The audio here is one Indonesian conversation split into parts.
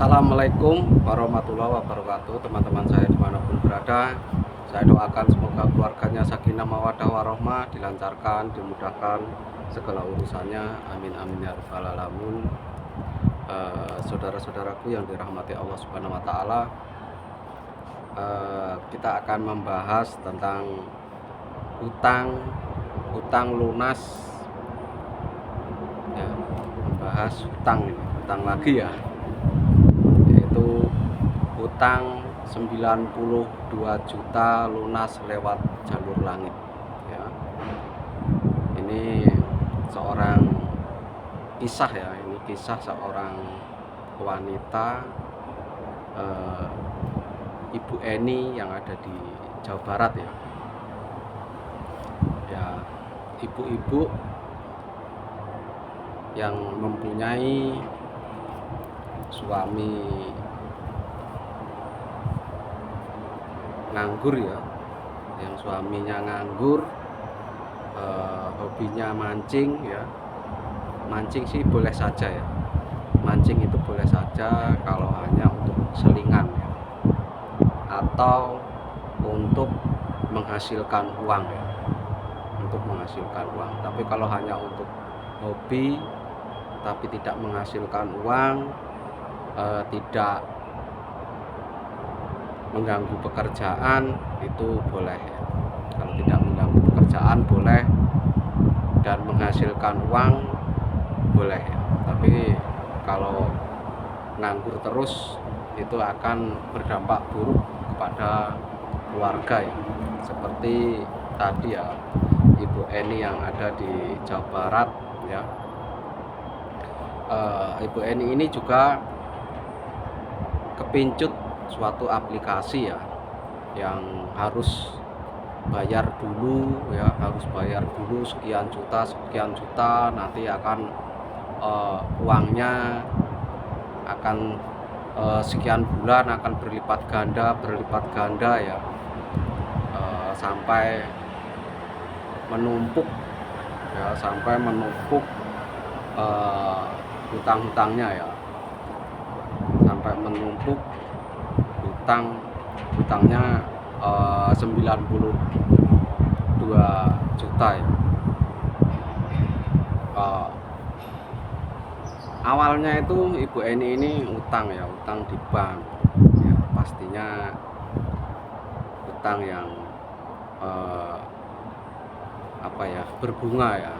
Assalamualaikum warahmatullahi wabarakatuh. Teman-teman saya dimanapun berada, saya doakan semoga keluarganya sakinah mawaddah warohmah, dilancarkan, dimudahkan segala urusannya, amin amin ya rabbal alamin. Saudara-saudaraku yang dirahmati Allah Subhanahu wa taala, kita akan membahas tentang hutang lunas ya, membahas hutang lagi ya, yaitu hutang 92 juta lunas lewat jalur langit ya. Ini seorang kisah ya, ini kisah seorang wanita, Ibu Eni yang ada di Jawa Barat ya. Ya, ibu-ibu yang mempunyai suami nganggur ya, yang suaminya nganggur, hobinya mancing ya. Mancing sih boleh saja ya, mancing itu boleh saja kalau hanya untuk selingan ya, atau untuk menghasilkan uang ya, untuk menghasilkan uang. Tapi kalau hanya untuk hobi tapi tidak menghasilkan uang, tidak mengganggu pekerjaan, itu boleh ya. Kalau tidak mengganggu pekerjaan boleh, dan menghasilkan uang boleh ya. Tapi kalau nganggur terus itu akan berdampak buruk kepada keluarga ya. Seperti tadi ya, Ibu Eni yang ada di Jawa Barat ya. Ibu Eni ini juga kepincut suatu aplikasi ya, yang harus bayar dulu ya, harus bayar dulu sekian juta, nanti akan uangnya akan sekian bulan akan berlipat ganda ya, sampai menumpuk ya, sampai menumpuk hutang-hutangnya ya, sampai menumpuk hutangnya 92 juta ya. Awalnya itu Ibu Eni ini utang ya, utang di bank ya, pastinya utang yang berbunga ya,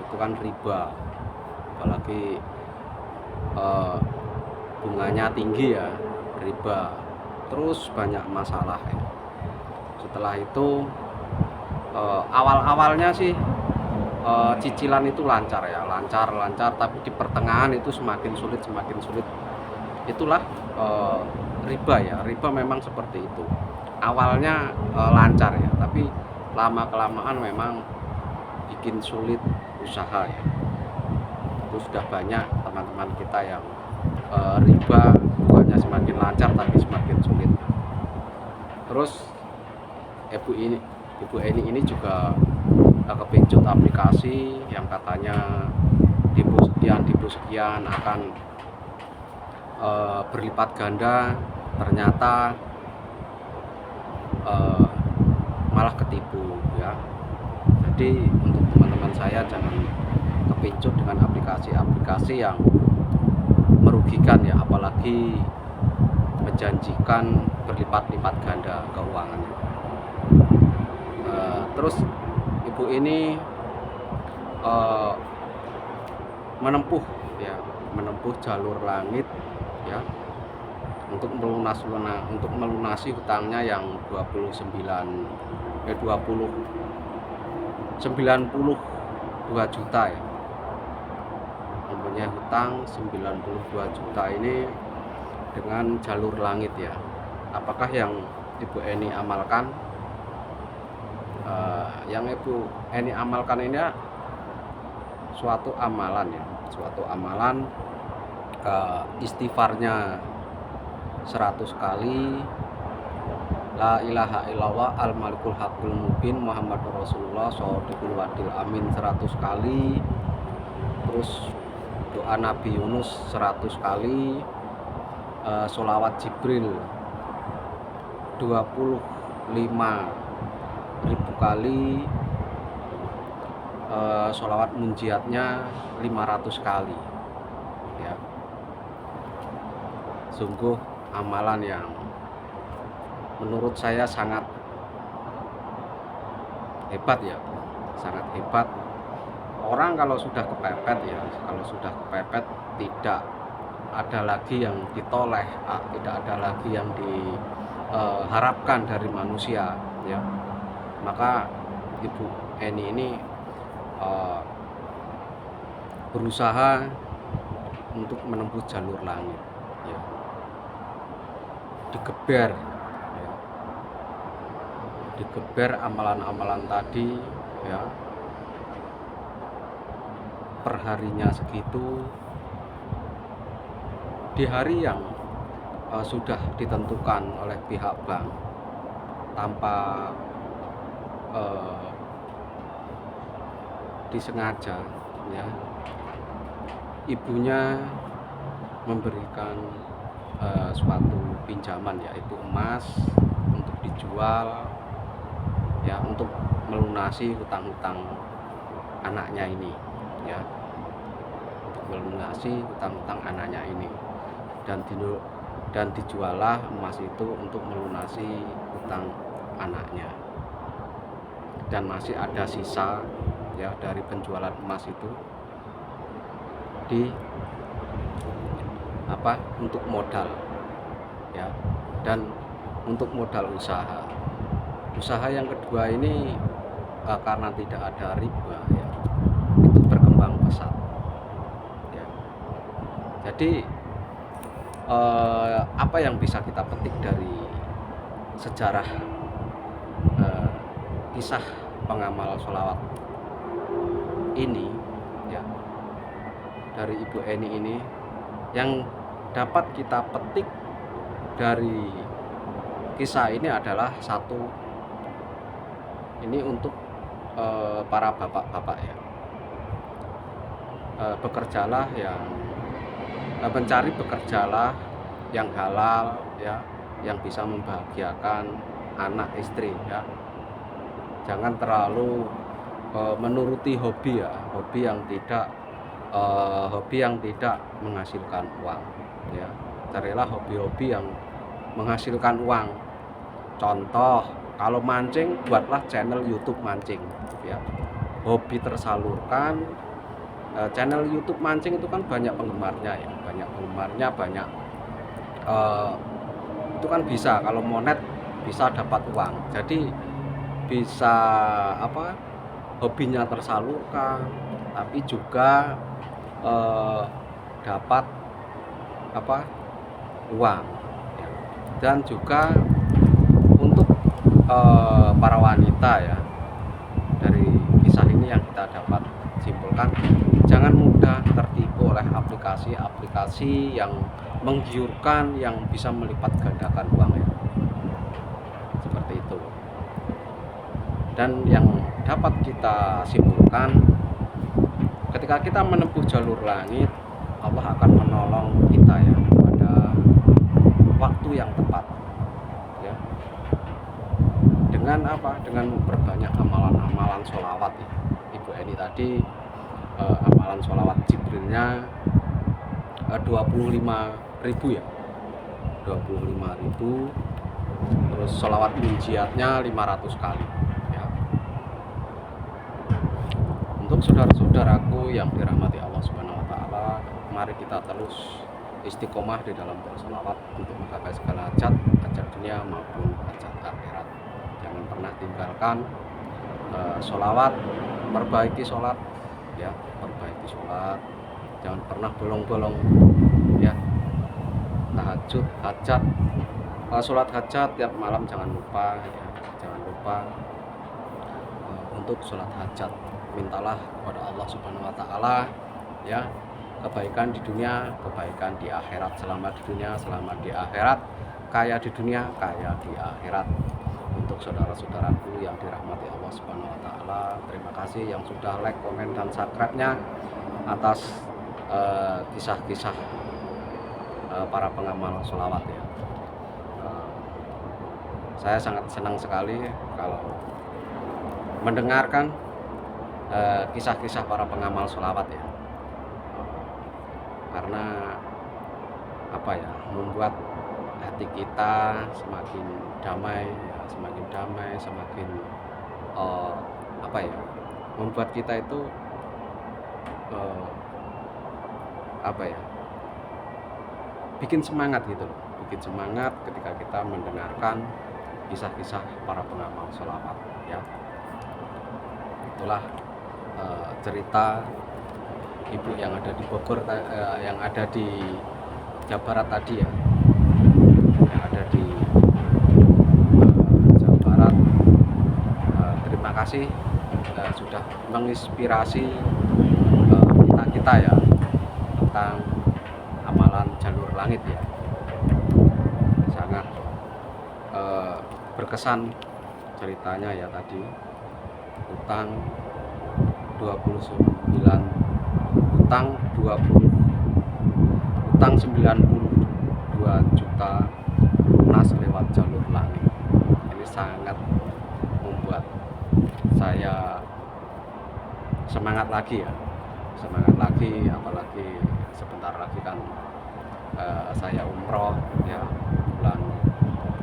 itu kan riba, apalagi bunganya tinggi ya, riba, terus banyak masalah ya. Setelah itu awalnya sih cicilan itu lancar ya, lancar, tapi di pertengahan itu semakin sulit. Itulah riba ya, riba memang seperti itu. Awalnya lancar ya, tapi lama kelamaan memang bikin sulit usaha ya. Itu sudah banyak teman-teman kita yang riba bukannya semakin lancar tapi semakin sulit. Terus Ibu Eni ini juga kepincut aplikasi yang katanya depo sekian akan berlipat ganda, ternyata malah ketipu ya. Jadi untuk teman-teman saya, jangan kepincut dengan aplikasi yang merugikan ya, apalagi menjanjikan berlipat-lipat ganda keuangannya. Terus ibu ini menempuh jalur langit ya, untuk melunasi hutangnya yang 92 juta ya. Mempunyai hutang 92 juta ini dengan jalur langit ya. Apakah yang Ibu Eni amalkan? Yang Ibu Eni amalkan ini ya, suatu amalan ya, istighfarnya 100 kali, la ilaha illallah al malikul haqqul mubin Muhammadur Rasulullah shodiqul wadil amin 100 kali. Terus doa Nabi Yunus 100 kali, sholawat Jibril 25.000 kali, sholawat munjiatnya 500 kali ya. Sungguh amalan yang menurut saya sangat hebat ya, sangat hebat. Orang kalau sudah kepepet ya, tidak ada lagi yang ditoleh, tidak ada lagi yang diharapkan dari manusia ya. Maka Ibu Eni ini berusaha untuk menembus jalur langit ya. Digeber ya. Digeber amalan-amalan tadi ya, perharinya segitu, di hari yang sudah ditentukan oleh pihak bank tanpa disengaja ya. Ibunya memberikan suatu pinjaman, yaitu emas, untuk dijual ya, untuk melunasi hutang-hutang anaknya ini ya, untuk melunasi hutang-hutang anaknya ini, dan dijualah emas itu untuk melunasi hutang anaknya. Dan masih ada sisa ya dari penjualan emas itu untuk modal ya, dan untuk modal usaha yang kedua ini karena tidak ada riba ya, itu berkembang pesat ya. Jadi apa yang bisa kita petik dari sejarah kisah pengamal sholawat ini ya, dari Ibu Eni ini, yang dapat kita petik dari kisah ini adalah satu, ini untuk para bapak-bapak ya, mencari bekerjalah yang halal ya, yang bisa membahagiakan anak istri ya. Jangan terlalu menuruti hobi ya, hobi yang tidak menghasilkan uang ya. Carilah hobi-hobi yang menghasilkan uang. Contoh, kalau mancing, buatlah channel YouTube mancing ya. Hobi tersalurkan. Channel YouTube mancing itu kan banyak penggemarnya ya, banyak itu kan bisa, kalau monet bisa dapat uang. Jadi bisa hobinya tersalurkan, tapi juga dapat uang ya. Dan juga untuk para wanita ya, dari kisah ini yang kita dapat simpulkan, jangan mudah tertipu oleh aplikasi-aplikasi yang menggiurkan, yang bisa melipat gandakan uang ya, seperti itu. Dan yang dapat kita simpulkan, ketika kita menempuh jalur langit, Allah akan menolong kita ya pada waktu yang tepat ya. Dengan dengan memperbanyak amalan-amalan sholawat ya. Ibu Eni tadi amalan sholawat Jibrilnya 25.000 ya, 25.000, terus sholawat munjiatnya 500 kali ya. Untuk saudara-saudaraku yang dirahmati Allah Subhanahu wa taala, mari kita terus istiqomah di dalam bersolawat untuk menggapai segala hajat dunia maupun hajat akhirat. Jangan pernah tinggalkan solawat, perbaiki sholat ya, perbaiki sholat, jangan pernah bolong-bolong ya. Tahajud, hajat, sholat hajat tiap malam jangan lupa ya, untuk sholat hajat. Mintalah kepada Allah Subhanahu wa taala ya, kebaikan di dunia, kebaikan di akhirat. Selamat di dunia, selamat di akhirat. Kaya di dunia, kaya di akhirat. Untuk saudara-saudaraku yang dirahmati Allah Subhanahu wa taala, terima kasih yang sudah like, komen, dan subscribe-nya atas kisah-kisah para pengamal sholawat ya. Eh, saya sangat senang sekali kalau mendengarkan kisah-kisah para pengamal sholawat ya. Karena apa ya, membuat hati kita semakin damai ya, semakin apa ya, membuat kita itu apa ya, bikin semangat gitu loh, bikin semangat ketika kita mendengarkan kisah-kisah para pengamal sholawat ya. Itulah cerita ibu yang ada di Bogor, yang ada di Jawa Barat tadi ya, yang ada di Jawa Barat. Terima kasih sudah menginspirasi kita ya tentang amalan jalur langit ya. Sangat berkesan ceritanya ya tadi, utang 92 juta lunas lewat jalur langit. Ini sangat membuat saya semangat lagi ya, apalagi sebentar lagi kan saya umroh ya,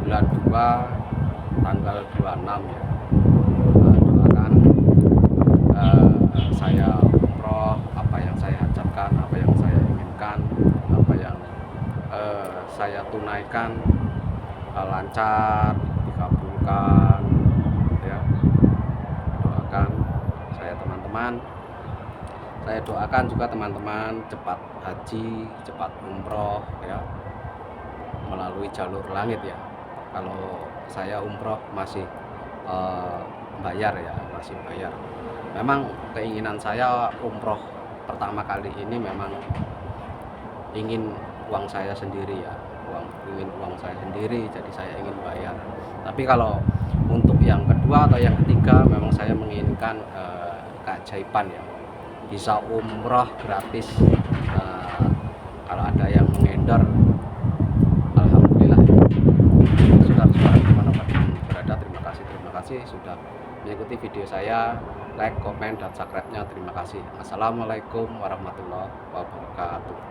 bulan 2 tanggal 26 ya. Doakan saya umroh, apa yang saya hajatkan, apa yang saya inginkan, apa yang saya tunaikan lancar, dikabulkan ya. Doakan saya doakan juga teman-teman cepat haji, cepat umroh ya, melalui jalur langit ya. Kalau saya umroh masih bayar ya, masih bayar. Memang keinginan saya umroh pertama kali ini memang ingin uang saya sendiri ya, ingin uang saya sendiri, jadi saya ingin bayar. Tapi kalau untuk yang kedua atau yang ketiga memang saya menginginkan keajaiban ya, bisa umroh gratis. Kalau ada yang mengendor, alhamdulillah. Saudara-saudara dimanapun berada, terima kasih sudah mengikuti video saya. Like, komen, dan subscribe-nya terima kasih. Assalamualaikum warahmatullahi wabarakatuh.